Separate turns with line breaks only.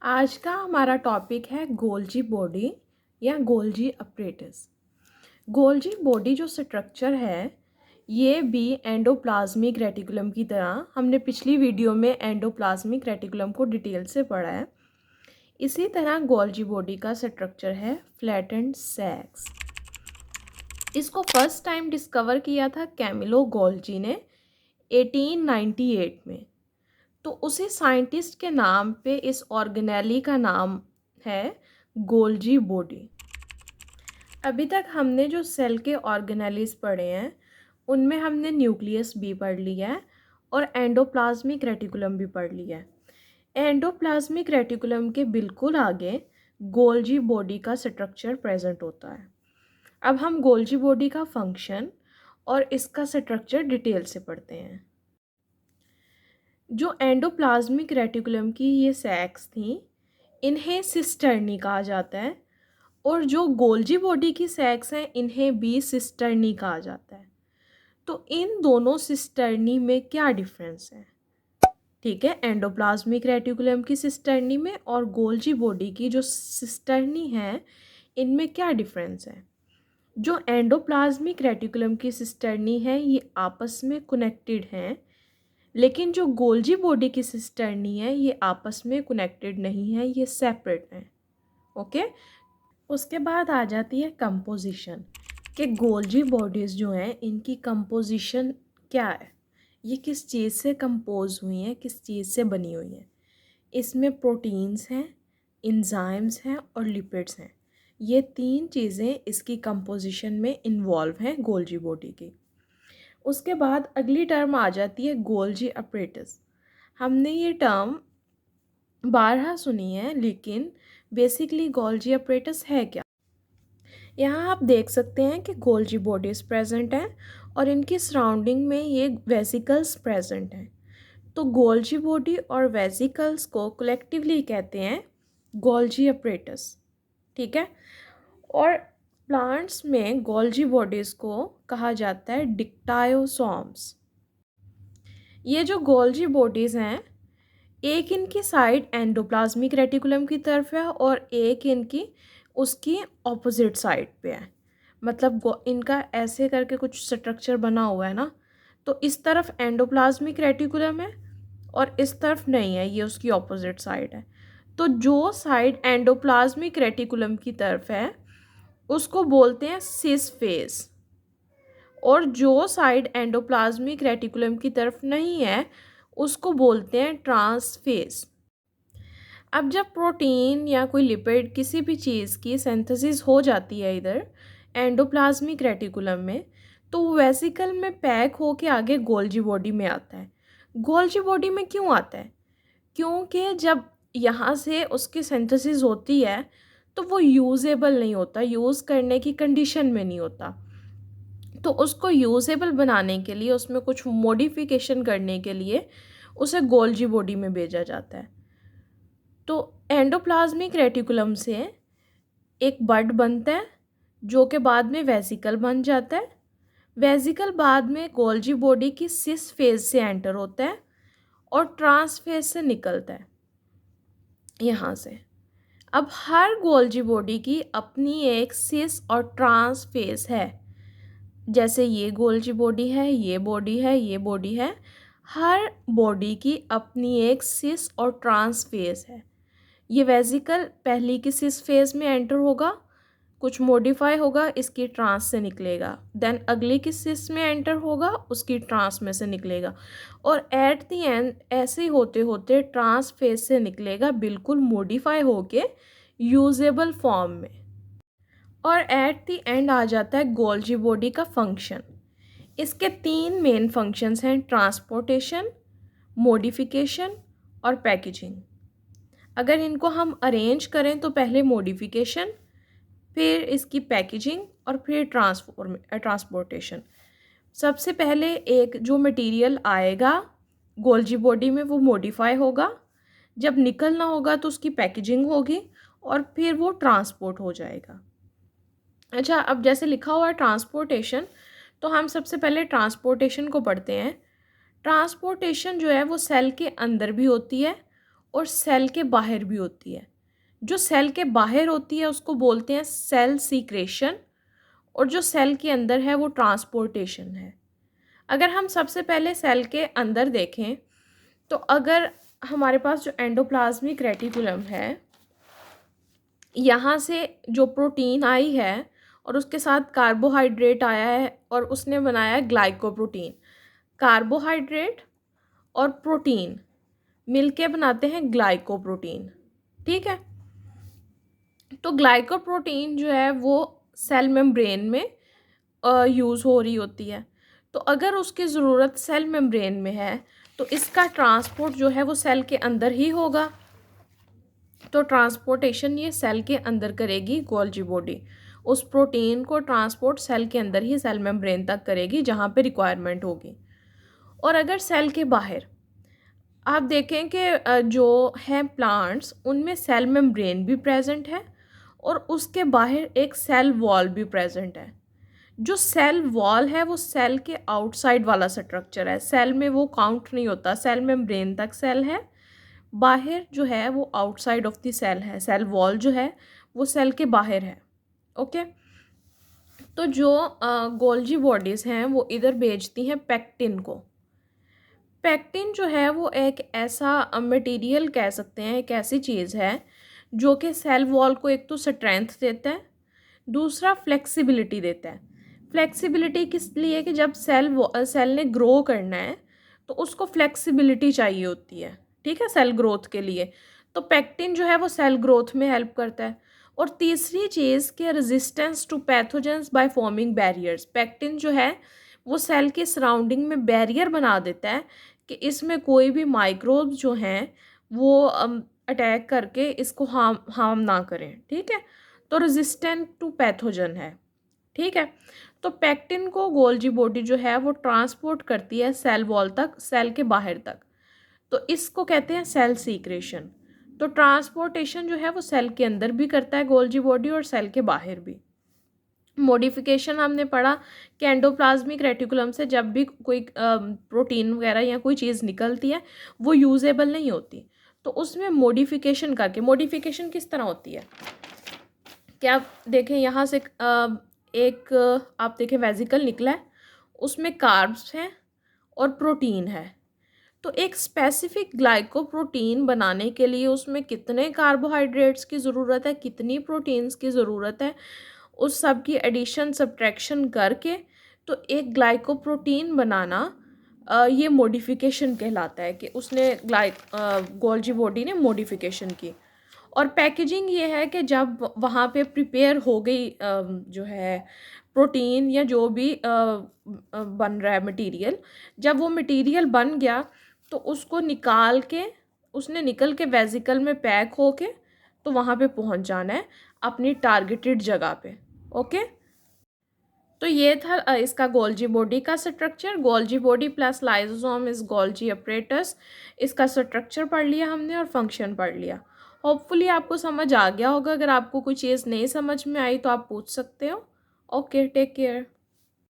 आज का हमारा टॉपिक है गोल्जी बॉडी या गोल्जी अपरेटस। गोल्जी बॉडी जो स्ट्रक्चर है ये भी एंडोप्लाज्मिक रेटिकुलम की तरह, हमने पिछली वीडियो में एंडोप्लाज्मिक रेटिकुलम को डिटेल से पढ़ा है। इसी तरह गोल्जी बॉडी का स्ट्रक्चर है फ्लैटेंड सैक्स। इसको फर्स्ट टाइम डिस्कवर किया था कैमिलो गोल्जी ने 1898 में। तो उसी साइंटिस्ट के नाम पे इस ऑर्गेनेली का नाम है गोल्जी बॉडी। अभी तक हमने जो सेल के ऑर्गेनेलीज पढ़े हैं उनमें हमने न्यूक्लियस भी पढ़ लिया है और एंडोप्लाज्मिक रेटिकुलम भी पढ़ लिया है। एंडोप्लाज्मिक रेटिकुलम के बिल्कुल आगे गोल्जी बॉडी का स्ट्रक्चर प्रेजेंट होता है। अब हम गोल्जी बॉडी का फंक्शन और इसका स्ट्रक्चर डिटेल से पढ़ते हैं। जो एंडोप्लाज्मिक रेटिकुलम की ये सैक्स थी इन्हें सिस्टर्नी कहा जाता है और जो गोल्जी बॉडी की सैक्स हैं इन्हें भी सिस्टर्नी कहा जाता है। तो इन दोनों सिस्टर्नी में क्या डिफरेंस है? ठीक है, एंडोप्लाज्मिक रेटिकुलम की सिस्टर्नी में और गोल्जी बॉडी की जो सिस्टर्नी है इनमें क्या डिफरेंस है? जो एंडोप्लाज्मिक रेटिकुलम की सिस्टर्नी है ये आपस में कनेक्टेड हैं, लेकिन जो गोल्जी बॉडी की सिस्टर्नी है ये आपस में कनेक्टेड नहीं है, ये सेपरेट हैं। ओके, उसके बाद आ जाती है कंपोजिशन कि गोल्जी बॉडीज़ जो हैं इनकी कंपोजिशन क्या है, ये किस चीज़ से कंपोज हुई हैं, किस चीज़ से बनी हुई हैं। इसमें प्रोटीन्स हैं, एंजाइम्स हैं और लिपिड्स हैं। ये तीन चीज़ें इसकी कंपोजिशन में इन्वॉल्व हैं गोल्जी बॉडी की। उसके बाद अगली टर्म आ जाती है गोल्जी अपरेटस। हमने ये टर्म बारहा सुनी है, लेकिन बेसिकली गोल्जी अपरेटस है क्या? यहाँ आप देख सकते हैं कि गोल्जी बॉडीज़ प्रेजेंट हैं और इनकी सराउंडिंग में ये वेसिकल्स प्रेजेंट हैं। तो गोल्जी बॉडी और वेसिकल्स को कलेक्टिवली कहते हैं गोल्जी अपरेटस। ठीक है, और प्लांट्स में गोल्जी बॉडीज़ को कहा जाता है डिक्टायोसोम्स। ये जो गोल्जी बॉडीज़ हैं एक इनकी साइड एंडोप्लाज्मिक रेटिकुलम की तरफ है और एक इनकी उसकी ऑपोजिट साइड पे है। मतलब इनका ऐसे करके कुछ स्ट्रक्चर बना हुआ है ना, तो इस तरफ एंडोप्लाज्मिक रेटिकुलम है और इस तरफ नहीं है, ये उसकी ऑपोजिट साइड है। तो जो साइड एंडोप्लाज्मिक रेटिकुलम की तरफ है उसको बोलते हैं सिस फेस, और जो साइड एंडोप्लाज्मिक रेटिकुलम की तरफ नहीं है उसको बोलते हैं ट्रांसफेस। अब जब प्रोटीन या कोई लिपिड किसी भी चीज़ की सिंथेसिस हो जाती है इधर एंडोप्लाज्मिक रेटिकुलम में, तो वो वेसिकल में पैक होके आगे गोल्जी बॉडी में आता है। गोल्जी बॉडी में क्यों आता है? क्योंकि जब यहाँ से उसकी सिंथेसिस होती है तो वो यूजेबल नहीं होता, यूज़ करने की कंडीशन में नहीं होता। तो उसको यूजेबल बनाने के लिए, उसमें कुछ मॉडिफिकेशन करने के लिए उसे गोल्जी बॉडी में भेजा जाता है। तो एंडोप्लाज्मिक रेटिकुलम से एक बड बनता है जो कि बाद में वेसिकल बन जाता है। वेसिकल बाद में गोल्जी बॉडी की सिस फेज से एंटर होता है और ट्रांस फेज से निकलता है यहाँ से। अब हर गोल्जी बॉडी की अपनी एक सिस और ट्रांस फेज है। जैसे ये गोल्जी बॉडी है, ये बॉडी है, ये बॉडी है, हर बॉडी की अपनी एक सिस और ट्रांस फेज है। ये वेसिकल पहली की सिस फेज में एंटर होगा, कुछ मॉडिफाई होगा, इसकी ट्रांस से निकलेगा, देन अगली की सिस में एंटर होगा, उसकी ट्रांस में से निकलेगा, और एट द एंड ऐसे होते होते ट्रांस फेज से निकलेगा बिल्कुल मॉडिफाई होके यूजेबल फॉर्म में, और एट द एंड आ जाता है गोल्जी बॉडी का फंक्शन। इसके तीन मेन फंक्शंस हैं, ट्रांसपोर्टेशन, मॉडिफिकेशन और पैकेजिंग। अगर इनको हम अरेंज करें तो पहले मॉडिफिकेशन, फिर इसकी पैकेजिंग और फिर ट्रांसपोर्टेशन। सबसे पहले एक जो मटेरियल आएगा गोल्जी बॉडी में वो मॉडिफाई होगा, जब निकलना होगा तो उसकी पैकेजिंग होगी और फिर वो ट्रांसपोर्ट हो जाएगा। अच्छा, अब जैसे लिखा हुआ है ट्रांसपोर्टेशन, तो हम सबसे पहले ट्रांसपोर्टेशन को पढ़ते हैं। ट्रांसपोर्टेशन जो है वो सेल के अंदर भी होती है और सेल के बाहर भी होती है। जो सेल के बाहर होती है उसको बोलते हैं सेल सीक्रेशन, और जो सेल के अंदर है वो ट्रांसपोर्टेशन है। अगर हम सबसे पहले सेल के अंदर देखें तो अगर हमारे पास जो एंडोप्लाज्मिक रेटिकुलम है, यहाँ से जो प्रोटीन आई है और उसके साथ कार्बोहाइड्रेट आया है और उसने बनाया है ग्लाइकोप्रोटीन। कार्बोहाइड्रेट और प्रोटीन मिलके बनाते हैं ग्लाइकोप्रोटीन, ठीक है। तो ग्लाइकोप्रोटीन जो है वो सेल मेम्ब्रेन में यूज़ हो रही होती है। तो अगर उसकी ज़रूरत सेल मेम्ब्रेन में है तो इसका ट्रांसपोर्ट जो है वो सेल के अंदर ही होगा। तो ट्रांसपोर्टेशन ये सेल के अंदर करेगी गोल्जी बॉडी, उस प्रोटीन को ट्रांसपोर्ट सेल के अंदर ही सेल मेम्ब्रेन तक करेगी जहाँ पे रिक्वायरमेंट होगी। और अगर सेल के बाहर आप देखें कि जो है प्लांट्स उनमें सेल मेम्ब्रेन भी प्रेजेंट है और उसके बाहर एक सेल वॉल भी प्रेजेंट है। जो सेल वॉल है वो सेल के आउटसाइड वाला स्ट्रक्चर है, सेल में वो काउंट नहीं होता, सेल मेम्ब्रेन तक सेल है, बाहर जो है वो आउटसाइड ऑफ द सेल है, सेल वॉल जो है वो सेल के बाहर है। ओके, तो जो गोल्जी बॉडीज़ हैं वो इधर भेजती हैं पेक्टिन को। पेक्टिन जो है वो एक ऐसा मटेरियल कह सकते हैं, एक ऐसी चीज़ है जो कि सेल वॉल को एक तो स्ट्रेंथ देता है, दूसरा फ्लेक्सिबिलिटी देता है। फ्लेक्सिबिलिटी किस लिए कि जब सेल ने ग्रो करना है तो उसको फ्लेक्सिबिलिटी चाहिए होती है, ठीक है, सेल ग्रोथ के लिए। तो पेक्टिन जो है वो सेल ग्रोथ में हेल्प करता है। और तीसरी चीज़ कि resistance to pathogens by forming barriers. Pectin जो है वो सेल के सराउंडिंग में बैरियर बना देता है कि इसमें कोई भी माइक्रोब्स जो हैं वो अटैक करके इसको हार्म ना करें, ठीक है। तो रेजिस्टेंट टू पैथोजन है, ठीक है। तो पेक्टिन को गोल्जी बॉडी जो है वो ट्रांसपोर्ट करती है सेल वॉल तक, सेल के बाहर तक। तो इसको कहते हैं सेल सीक्रेशन। तो ट्रांसपोर्टेशन जो है वो सेल के अंदर भी करता है गोल्जी बॉडी और सेल के बाहर भी। मॉडिफिकेशन हमने पढ़ा कि एंडोप्लाज्मिक रेटिकुलम से जब भी कोई प्रोटीन वगैरह या कोई चीज़ निकलती है वो यूजेबल नहीं होती, तो उसमें मॉडिफिकेशन करके, मॉडिफिकेशन किस तरह होती है कि आप देखें यहाँ से एक आप देखें वेजिकल निकला है, उसमें कार्ब्स हैं और प्रोटीन है। तो एक स्पेसिफिक ग्लाइकोप्रोटीन बनाने के लिए उसमें कितने कार्बोहाइड्रेट्स की ज़रूरत है, कितनी प्रोटीन्स की ज़रूरत है, उस सब की एडिशन सब्ट्रैक्शन करके तो एक ग्लाइकोप्रोटीन बनाना ये मॉडिफिकेशन कहलाता है कि उसने गोल्जी बॉडी ने मॉडिफिकेशन की। और पैकेजिंग ये है कि जब वहाँ पे प्रिपेयर हो गई जो है प्रोटीन या जो भी बन रहा है मटेरियल, जब वो मटेरियल बन गया तो उसको निकाल के, उसने निकल के वेजिकल में पैक हो के तो वहाँ पे पहुँच जाना है अपनी टारगेटेड जगह पे। ओके, तो ये था इसका गोल्जी बॉडी का structure. Golgi body plus lysosome is Golgi apparatus. इसका स्ट्रक्चर पढ़ लिया हमने और फंक्शन पढ़ लिया। होपफुली आपको समझ आ गया होगा। अगर आपको कोई चीज़ नहीं समझ में आई तो आप पूछ सकते हो। Okay, take care.